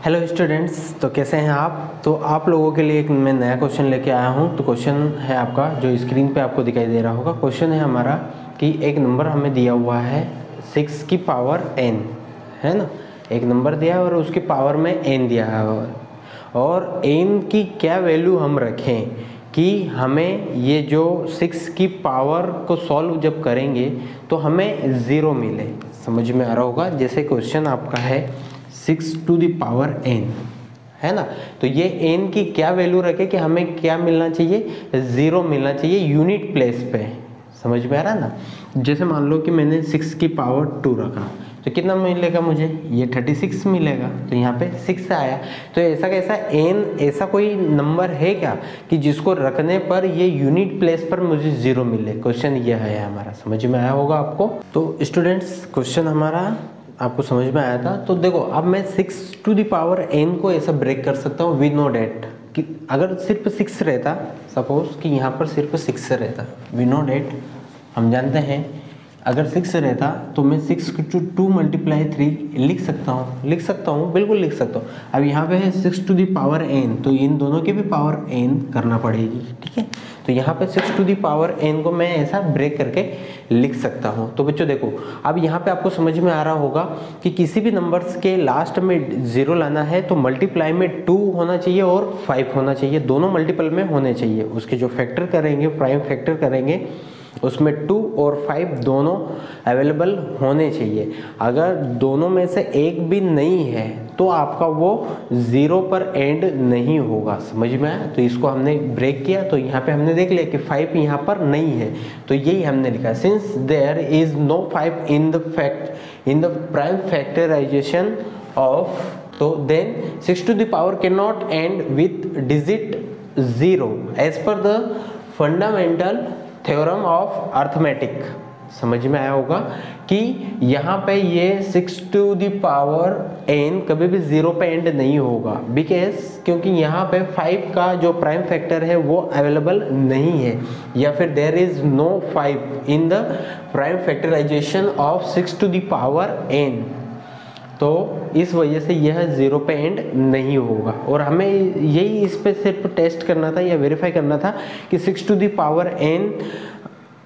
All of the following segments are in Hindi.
हेलो स्टूडेंट्स, तो कैसे हैं आप। तो आप लोगों के लिए एक मैं नया क्वेश्चन लेके आया हूं। तो क्वेश्चन है आपका जो स्क्रीन पे आपको दिखाई दे रहा होगा। क्वेश्चन है हमारा कि एक नंबर हमें दिया हुआ है 6 की पावर n, है ना। एक नंबर दिया है और उसकी पावर में n दिया है और n की क्या वैल्यू हम रखें कि हमें ये जो 6 की पावर को सॉल्व जब करेंगे तो हमें 0 मिले। समझ में आ रहा होगा। जैसे क्वेश्चन आपका है 6 टू द पावर n, है ना। तो ये n की क्या वैल्यू रखे कि हमें क्या मिलना चाहिए, 0 मिलना चाहिए यूनिट प्लेस पे। समझ में आ रहा है ना। जैसे मान लो कि मैंने 6 की पावर 2 रखा तो कितना मिलेगा मुझे, ये 36 मिलेगा। तो यहाँ पे 6 आया। तो ऐसा कैसा n, ऐसा कोई नंबर है क्या कि जिसको रखने पर ये यूनिट प्लेस पर मुझे 0 मिले। क्वेश्चन ये है हमारा। समझ में आया होगा आपको। तो स्टूडेंट्स क्वेश्चन हमारा आपको समझ में आया था। तो देखो अब मैं 6 टू द पावर n को ऐसा ब्रेक कर सकता हूँ वी नो डेट कि अगर सिर्फ 6 रहता, सपोज कि यहाँ पर सिर्फ 6 रहता, वी नो डेट हम जानते हैं अगर 6 रहता तो मैं 6 टू 2 मल्टीप्लाई 3 लिख सकता हूँ, बिल्कुल लिख सकता हूँ। अब यहाँ पे है 6 टू दी पावर n, तो इन दोनों की भी पावर n करना पड़ेगी, ठीक है। तो यहाँ पे 6 टू दी पावर n को मैं ऐसा ब्रेक करके लिख सकता हूँ। तो बच्चों देखो अब यहाँ पे आपको समझ में आ रहा होगा कि किसी भी नंबर्स के लास्ट में 0 लाना है तो मल्टीप्लाई में 2 होना चाहिए और 5 होना चाहिए, दोनों मल्टीपल में होने चाहिए। उसके जो फैक्टर करेंगे, प्राइम फैक्टर करेंगे, उसमें 2 और 5 दोनों अवेलेबल होने चाहिए। अगर दोनों में से एक भी नहीं है तो आपका वो 0 पर एंड नहीं होगा। समझ में आया। तो इसको हमने ब्रेक किया तो यहाँ पे हमने देख लिया कि 5 यहाँ पर नहीं है, तो यही हमने लिखा since there is no 5 in the prime factorization of, तो then 6 to the power can not end with digit 0 as per the fundamental theorem of arithmetic. समझ में आया होगा कि यहाँ पे ये 6 टू द पावर n कभी भी 0 पे एंड नहीं होगा, बिकॉज क्योंकि यहाँ पे 5 का जो प्राइम फैक्टर है वो अवेलेबल नहीं है, या फिर there is no 5 in the prime factorization of 6 to the power n। तो इस वजह से यह 0 पे एंड नहीं होगा। और हमें यही इस पे सिर्फ टेस्ट करना था या वेरीफाई करना था कि 6 टू द पावर n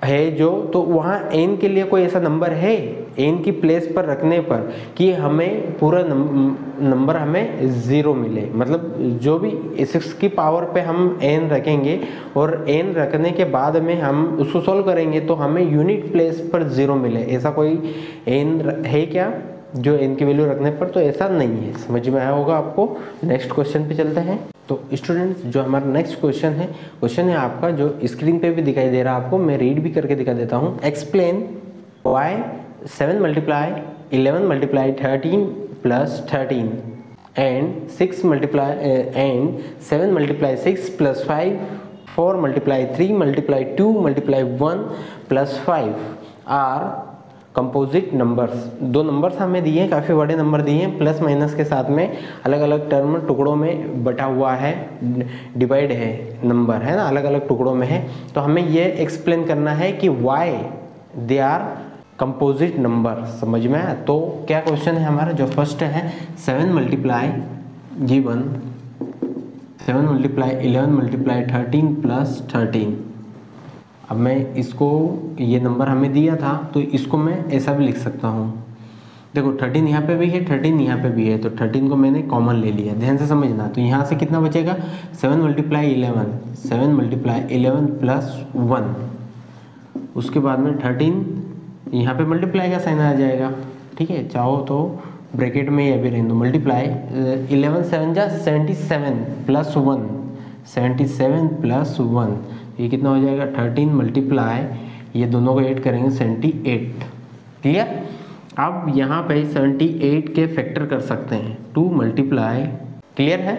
है जो, तो वहाँ n के लिए कोई ऐसा नंबर है n की प्लेस पर रखने पर कि हमें पूरा नंबर हमें 0 मिले। मतलब जो भी 6 की पावर पे हम n रखेंगे और n रखने के बाद में हम उसको सॉल्व करेंगे तो हमें यूनिट प्लेस पर 0 मिले। ऐसा कोई n है क्या जो n की वैल्यू रखने पर, तो ऐसा नहीं है। समझ में आया होगा आपको। नेक्स्ट क्वेश्चन पे चलते हैं। तो स्टूडेंट्स जो हमारा नेक्स्ट क्वेश्चन है आपका जो स्क्रीन पे भी दिखाई दे रहा है आपको, मैं रीड भी करके दिखा देता हूँ। Explain why 7 multiply 11 multiply 13 plus 13 and 6 multiply and 7 multiply 6 plus 5 4 multiply 3 multiply 2 multiply 1 plus 5 are composite numbers. दो नंबर्स हमें दिए हैं, काफ़ी बड़े नंबर दिए हैं, प्लस माइनस के साथ में अलग अलग टर्म टुकड़ों में बटा हुआ है, डिवाइड है नंबर, है ना, अलग अलग टुकड़ों में है। तो हमें ये एक्सप्लेन करना है कि why they are composite number. समझ में आया। तो क्या क्वेश्चन है हमारा, जो फर्स्ट है 7 मल्टीप्लाई 7 मल्टीप्लाई 11 मल्टीप्लाई 13 प्लस 13। अब मैं इसको, ये नंबर हमें दिया था तो इसको मैं ऐसा भी लिख सकता हूँ। देखो 13 यहाँ पे भी है, 13 यहाँ पे भी है, तो 13 को मैंने कॉमन ले लिया। ध्यान से समझना। तो यहाँ से कितना बचेगा, 7 मल्टीप्लाई 11 प्लस 1। उसके बाद में 13 यहाँ पे मल्टीप्लाई का साइन आ जाएगा, ठीक है। चाहो तो ब्रैकेट में ये भी रहने दो। मल्टीप्लाई 11 7 जा 77 प्लस 1, 77 प्लस 1, ये कितना हो जाएगा 13 मल्टीप्लाई, ये दोनों को ऐड करेंगे 78। क्लियर। अब यहाँ पे 78 के फैक्टर कर सकते हैं 2 मल्टीप्लाई। क्लियर है।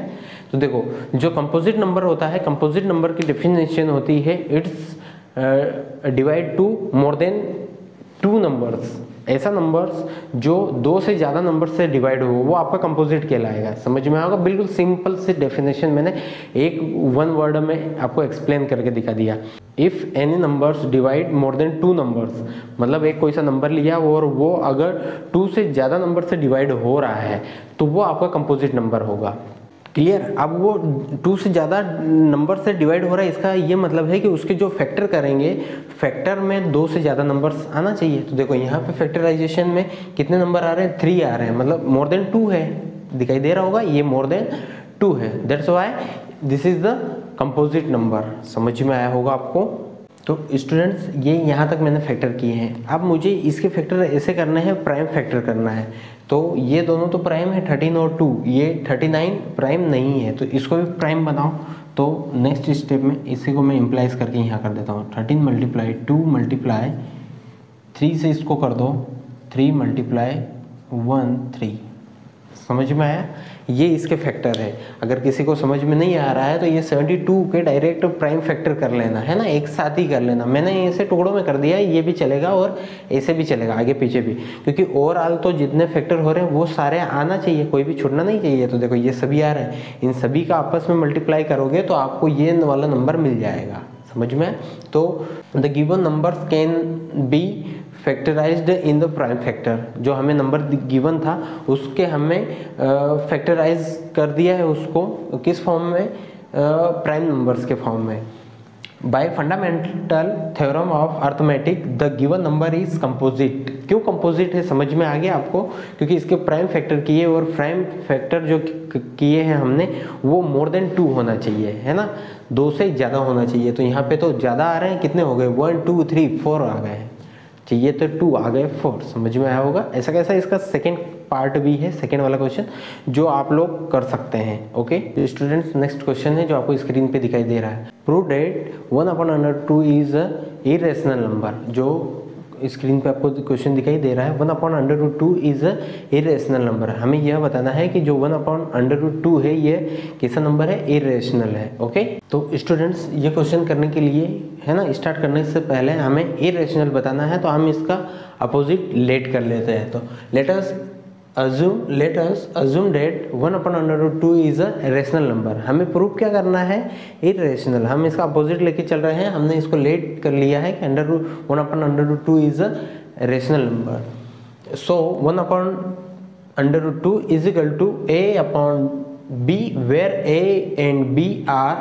तो देखो जो कंपोजिट नंबर होता है, कंपोजिट नंबर की डेफिनेशन होती है it's divide two more than 2 numbers. ऐसा नंबर्स जो 2 से ज़्यादा नंबर से डिवाइड हो वो आपका कंपोजिट कहलाएगा। समझ में आएगा? बिल्कुल सिंपल से डेफिनेशन मैंने एक 1 वर्ड में आपको एक्सप्लेन करके दिखा दिया। If any numbers divide more than 2 numbers, मतलब एक कोई सा नंबर लिया और वो अगर 2 से ज़्यादा नंबर से डिवाइड हो रहा है तो वो आपका कंपोजिट नंबर होगा। क्लियर? अब वो 2 से ज़्यादा नंबर से डिवाइड हो रहा है, इसका ये मतलब है कि उसके जो फैक्टर करेंगे, फैक्टर में 2 से ज़्यादा नंबर्स आना चाहिए। तो देखो यहाँ पे फैक्टराइजेशन में कितने नंबर आ रहे हैं? 3 आ रहे हैं, मतलब मोर देन 2 है, दिखाई दे रहा होगा, ये मोर देन 2 है। That's why this is the composite number. समझ में आया होगा आपको? तो स्टूडेंट्स ये यहाँ तक मैंने फैक्टर किए हैं। अब मुझे इसके फैक्टर ऐसे करने हैं, प्राइम फैक्टर करना है। तो ये दोनों तो प्राइम है, 13 और 2, ये 39 प्राइम नहीं है, तो इसको भी प्राइम बनाओ। तो नेक्स्ट स्टेप में इसी को मैं इम्प्लाइज करके यहाँ कर देता हूँ। 13 मल्टीप्लाई 2 मल्टीप्लाई 3 से इसको कर दो 3 मल्टीप्लाई 1 3। समझ में आया? ये इसके फैक्टर है। अगर किसी को समझ में नहीं आ रहा है तो ये 72 के डायरेक्ट प्राइम फैक्टर कर लेना है ना, एक साथ ही कर लेना। मैंने ऐसे टुकड़ों में कर दिया है, ये भी चलेगा और ऐसे भी चलेगा, आगे पीछे भी, क्योंकि ओवरऑल तो जितने फैक्टर हो रहे हैं वो सारे आना चाहिए, कोई भी छूटना नहीं चाहिए। तो देखो ये सभी आ रहे हैं, इन सभी का आपस में मल्टीप्लाई करोगे तो आपको ये वाला नंबर मिल जाएगा। समझ में? तो the given numbers can be factorised in the prime factor. जो हमें नंबर गिवन था उसके हमें फैक्टराइज कर दिया है, उसको किस फॉर्म में? प्राइम नंबर्स के फॉर्म में। Bye fundamental theorem of arithmetic the given number is composite. क्यों कंपोजिट है समझ में आ गया आपको? क्योंकि इसके प्राइम फैक्टर किए और प्राइम फैक्टर जो किए हैं हमने वो मोर देन 2 होना चाहिए, है ना, 2 से ज़्यादा होना चाहिए। तो यहाँ पे तो ज़्यादा आ रहे हैं, कितने हो गए? 1 2 3 4 आ गए, चाहिए तो 2 आ गए 4। समझ में आया होगा? ऐसा कैसा इसका सेकंड पार्ट भी है, सेकंड वाला क्वेश्चन जो आप लोग कर सकते हैं। ओके स्टूडेंट्स, नेक्स्ट क्वेश्चन है जो आपको स्क्रीन पे दिखाई दे रहा है। Prove that 1/√2 is a irrational number. जो स्क्रीन पे आपको क्वेश्चन दिखाई दे रहा है 1/√2 इज अ इरेशनल नंबर। हमें यह बताना है कि जो 1/√2 है ये कैसा नंबर है? इरेशनल है। ओके तो स्टूडेंट्स ये क्वेश्चन करने के लिए, है ना, स्टार्ट करने से पहले हमें इरेशनल बताना है, तो हम इसका अपोजिट लेट कर लेते हैं। तो let us assume that 1/√2 is a rational number. हमें प्रूफ क्या करना है? इरेशनल। हम इसका अपोजिट लेके चल रहे हैं, हमने इसको लेट कर लिया है कि 1/√2 is a rational number. So 1/√2 is equal to a/b where a and b are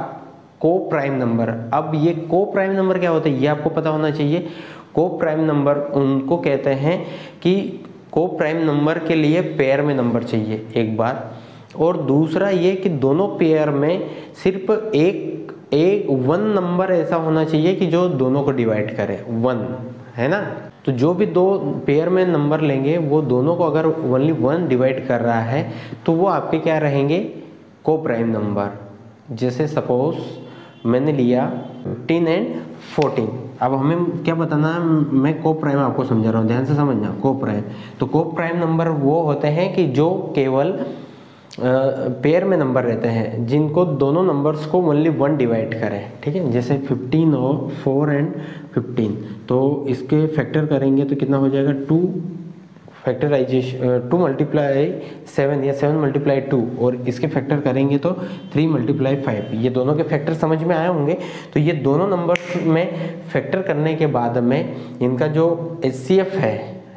coprime number. अब ये को प्राइम नंबर क्या होता है ये आपको पता होना चाहिए। को प्राइम नंबर उनको कहते हैं कि को प्राइम नंबर के लिए पेयर में नंबर चाहिए एक बार, और दूसरा ये कि दोनों पेयर में सिर्फ एक 1 नंबर ऐसा होना चाहिए कि जो दोनों को डिवाइड करे, 1, है ना। तो जो भी 2 पेयर में नंबर लेंगे वो दोनों को अगर ओनली 1 डिवाइड कर रहा है तो वो आपके क्या रहेंगे? को प्राइम नंबर। जैसे सपोज मैंने लिया 15 एंड 14। अब हमें क्या बताना है? मैं को प्राइम आपको समझा रहा हूँ, ध्यान से समझना। को प्राइम, तो को प्राइम नंबर वो होते हैं कि जो केवल पेयर में नंबर रहते हैं, जिनको दोनों नंबर्स को ओनली 1 डिवाइड करें। ठीक है, जैसे 15 और 4 एंड 15, तो इसके फैक्टर करेंगे तो कितना हो जाएगा? 2 फैक्टराइजेशन 2 मल्टीप्लाई 7 या 7 मल्टीप्लाई 2, और इसके फैक्टर करेंगे तो 3 मल्टीप्लाई 5। ये दोनों के फैक्टर समझ में आए होंगे। तो ये दोनों नंबर्स में फैक्टर करने के बाद में इनका जो HCF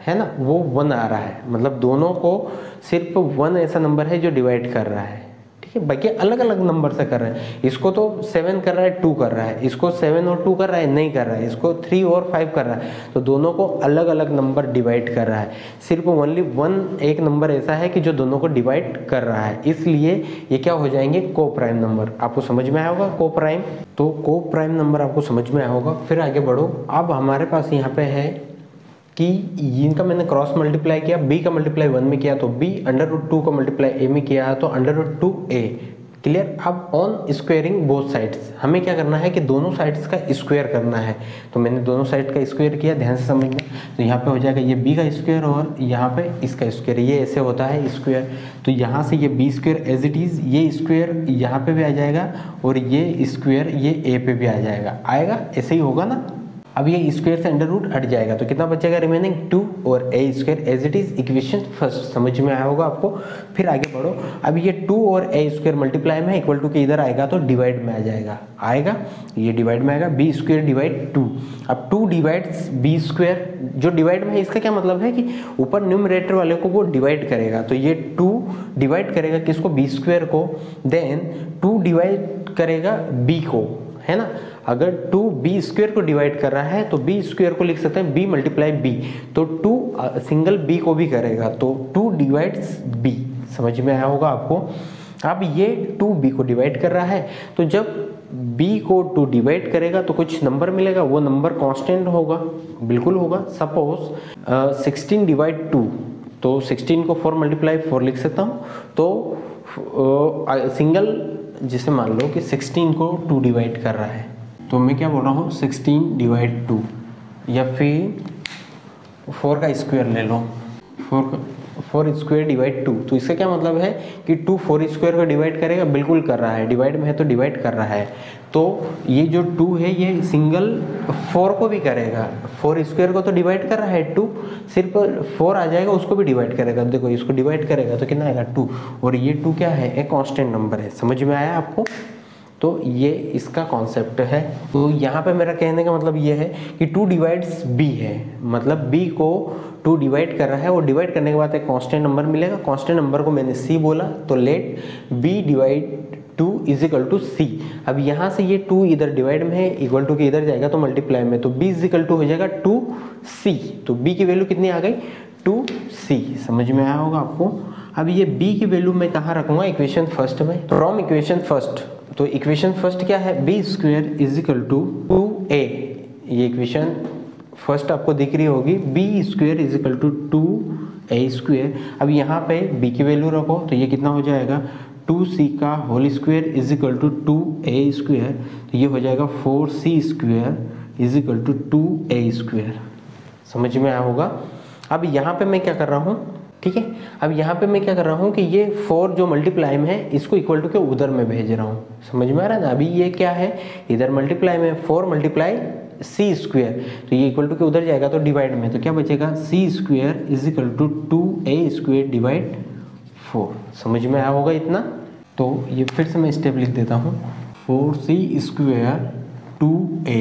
है ना, वो 1 आ रहा है। मतलब दोनों को सिर्फ 1 ऐसा नंबर है जो डिवाइड कर रहा है। ठीक है, बाकी अलग अलग नंबर से कर रहे हैं। इसको तो 7 कर रहा है, 2 कर रहा है, इसको 7 और 2 कर रहा है, नहीं कर रहा है, इसको 3 और 5 कर रहा है। तो दोनों को अलग अलग नंबर डिवाइड कर रहा है। सिर्फ ओनली 1 एक नंबर ऐसा है कि जो दोनों को डिवाइड कर रहा है, इसलिए ये क्या हो जाएंगे? को प्राइम नंबर। आपको समझ में आया होगा को प्राइम? तो को प्राइम नंबर आपको समझ में आया होगा। फिर आगे बढ़ो। अब हमारे पास यहाँ पे है कि इनका मैंने क्रॉस मल्टीप्लाई किया, b का मल्टीप्लाई 1 में किया तो b, √2 का मल्टीप्लाई a में किया तो √2a। क्लियर? अब ऑन स्क्वेयरिंग बोथ साइड्स, हमें क्या करना है कि दोनों साइड्स का स्क्वायर करना है। तो मैंने दोनों साइड का स्क्वायर किया, ध्यान से समझना। तो यहाँ पे हो जाएगा ये b का स्क्वायर और यहाँ पे इसका स्क्वायर, ये ऐसे होता है स्क्वायर। तो यहाँ से ये b square as it is, ये स्क्वायर यहाँ पे भी आ जाएगा और ये स्क्वायर ये a पे भी आ जाएगा। आएगा? ऐसे ही होगा ना। अब ये स्क्वायर से अंडर रूट हट जाएगा तो कितना बचेगा रिमेनिंग 2 और a square as it is equation first. समझ में आया होगा आपको। फिर आगे बढ़ो। अब ये 2 और a स्क्वायर मल्टीप्लाई में इक्वल टू के इधर आएगा तो डिवाइड में आ जाएगा, ये डिवाइड में आएगा, b स्क्वायर डिवाइड 2। अब 2 डिवाइड्स b स्क्वायर, जो डिवाइड में है इसका क्या मतलब है कि ऊपर न्यूमरेटर वाले को वो डिवाइड करेगा, तो ये 2 डिवाइड करेगा किसको, b स्क्वायर को, देन 2 डिवाइड करेगा b को, है ना। अगर 2 b स्क्वायर को डिवाइड कर रहा है तो b स्क्वायर को लिख सकते हैं b मल्टीप्लाई b, तो 2 सिंगल b को भी करेगा तो 2 डिवाइड्स b। समझ में आया होगा आपको। अब ये 2b को डिवाइड कर रहा है तो जब b को 2 डिवाइड करेगा तो कुछ नंबर मिलेगा, वो नंबर कांस्टेंट होगा, बिल्कुल होगा। सपोज 16 डिवाइड 2, तो 16 को 4 मल्टीप्लाई 4 लिख सकता हूँ। तो सिंगल जिसे मान लो कि 16 को 2 डिवाइड कर रहा है तो मैं क्या बोल रहा हूँ 16 डिवाइड 2, या फिर 4 का स्क्वायर ले लो, 4 स्क्वायर डिवाइड 2। तो इसका क्या मतलब है कि 2 4 स्क्वायर को डिवाइड करेगा, बिल्कुल कर रहा है, डिवाइड में है तो डिवाइड कर रहा है। तो ये जो 2 है ये सिंगल 4 को भी करेगा, 4 स्क्वायर को तो डिवाइड कर रहा है 2, सिर्फ 4 आ जाएगा उसको भी डिवाइड करेगा। देखो इसको डिवाइड करेगा तो कितना आएगा 2, और ये 2 क्या है, एक कांस्टेंट नंबर है। समझ में आया आपको। तो ये इसका कॉन्सेप्ट है। तो यहाँ पे मेरा कहने का मतलब ये है कि 2 डिवाइड्स b है, मतलब b को 2 डिवाइड कर रहा है, और डिवाइड करने के बाद एक कांस्टेंट नंबर मिलेगा। कांस्टेंट नंबर को मैंने c बोला, तो let b divide 2 is equal to c। अब यहाँ से ये 2 इधर डिवाइड में है, इक्वल टू के इधर जाएगा तो मल्टीप्लाई में, तो b इज इक्वल टू हो जाएगा 2c। तो b की वैल्यू कितनी आ गई 2c। समझ में आया होगा आपको। अब ये b की वैल्यू मैं कहाँ रखूँगा, इक्वेशन फर्स्ट में, फ्रॉम इक्वेशन फर्स्ट। तो इक्वेशन फर्स्ट क्या है, b square is equal to 2a। ये इक्वेशन फर्स्ट आपको दिख रही होगी, b square is equal to 2a square. अब यहाँ पे b की वैल्यू रखो तो ये कितना हो जाएगा 2c का whole square is equal to 2a square, तो ये हो जाएगा 4c square is equal to 2a square. समझ में आया होगा। अब यहाँ पे मैं क्या कर रहा हूँ, ठीक है, अब यहाँ पे मैं क्या कर रहा हूँ कि ये 4 जो मल्टीप्लाई में है इसको इक्वल टू के उधर में भेज रहा हूँ। समझ में आ रहा है ना। अभी ये क्या है, इधर मल्टीप्लाई में 4 मल्टीप्लाई c स्क्वायर, तो ये इक्वल टू के उधर जाएगा तो डिवाइड में, तो क्या बचेगा c square is equal to 2a square divide 4। समझ में आया होगा इतना। तो ये फिर से मैं स्टेप लिख देता हूँ, 4c स्क्वायर 2a।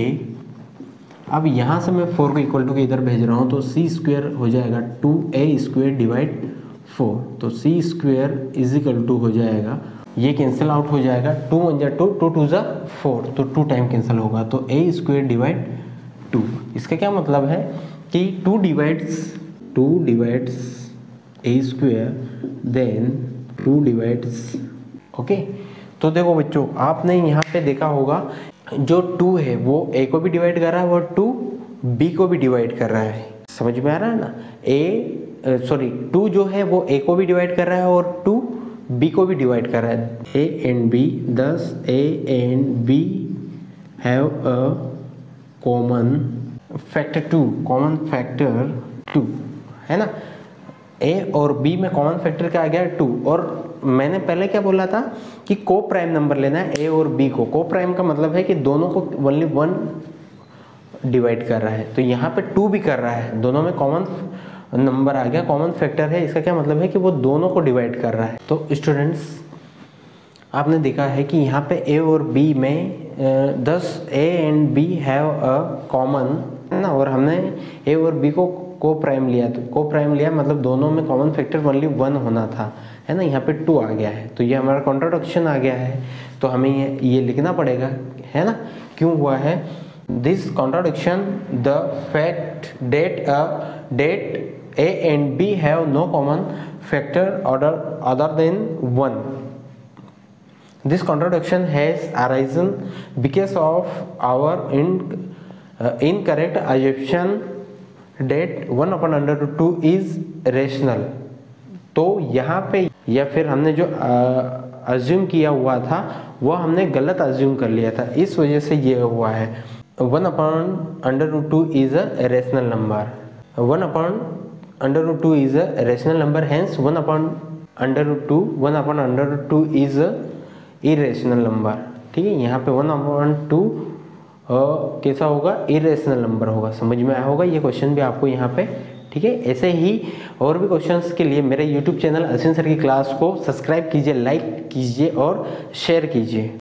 अब यहाँ से मैं 4 को इक्वल टू के इधर भेज रहा हूँ तो c स्क्वायर हो जाएगा 2a स्क्वायर डिवाइड 4, तो c square is equal to हो जाएगा, ये कैंसिल आउट हो जाएगा, 2 1 जा 2, 2 2 जा 4, तो 2 टाइम कैंसिल होगा, तो a स्क्वायर डिवाइड 2। इसका क्या मतलब है कि 2 divides a square then 2 divides, okay. तो देखो बच्चों, आपने यहाँ पे देखा होगा जो 2 है वो a को भी डिवाइड कर रहा है और 2 b को भी डिवाइड कर रहा है। समझ में आ रहा है ना। 2 जो है वो a को भी डिवाइड कर रहा है और 2 b को भी डिवाइड कर रहा है, a and b। thus a and b have a common factor 2, है ना। a और b में कॉमन फैक्टर क्या आ गया 2, और मैंने पहले क्या बोला था कि को प्राइम नंबर लेना है a और b को। को प्राइम का मतलब है कि दोनों को ओनली 1 डिवाइड कर रहा है, तो यहाँ पे 2 भी कर रहा है, दोनों में कॉमन नंबर आ गया, कॉमन फैक्टर है। इसका क्या मतलब है कि वो दोनों को डिवाइड कर रहा है। तो स्टूडेंट्स, आपने देखा है कि यहाँ पे a और b में 10 a and b have a common, है ना, और हमने a और b को प्राइम लिया, तो को प्राइम लिया मतलब दोनों में कॉमन फैक्टर ओनली 1 होना था, है ना। यहाँ पे 2 आ गया है, तो ये हमारा कॉन्ट्राडिक्शन आ गया है, तो हमें ये लिखना पड़ेगा, है ना। क्यों हुआ है this contradiction, the fact that a and b have no common factor other than 1. This contradiction has arisen because of our incorrect assumption that 1/√2 is rational. तो यहाँ पे या फिर हमने जो अज्यूम किया हुआ था वो हमने गलत अज्यूम कर लिया था, इस वजह से ये हुआ है। 1/√2 is a rational number. 1/√2 is a rational number, hence 1/√2 is a irrational number। ठीक है, यहाँ पे 1/2 कैसा होगा, इरेशनल नंबर होगा। समझ में आया होगा ये क्वेश्चन भी आपको यहाँ पे, ठीक है। ऐसे ही और भी क्वेश्चंस के लिए मेरे यूट्यूब चैनल अश्विन सर की क्लास को सब्सक्राइब कीजिए, लाइक कीजिए और शेयर कीजिए।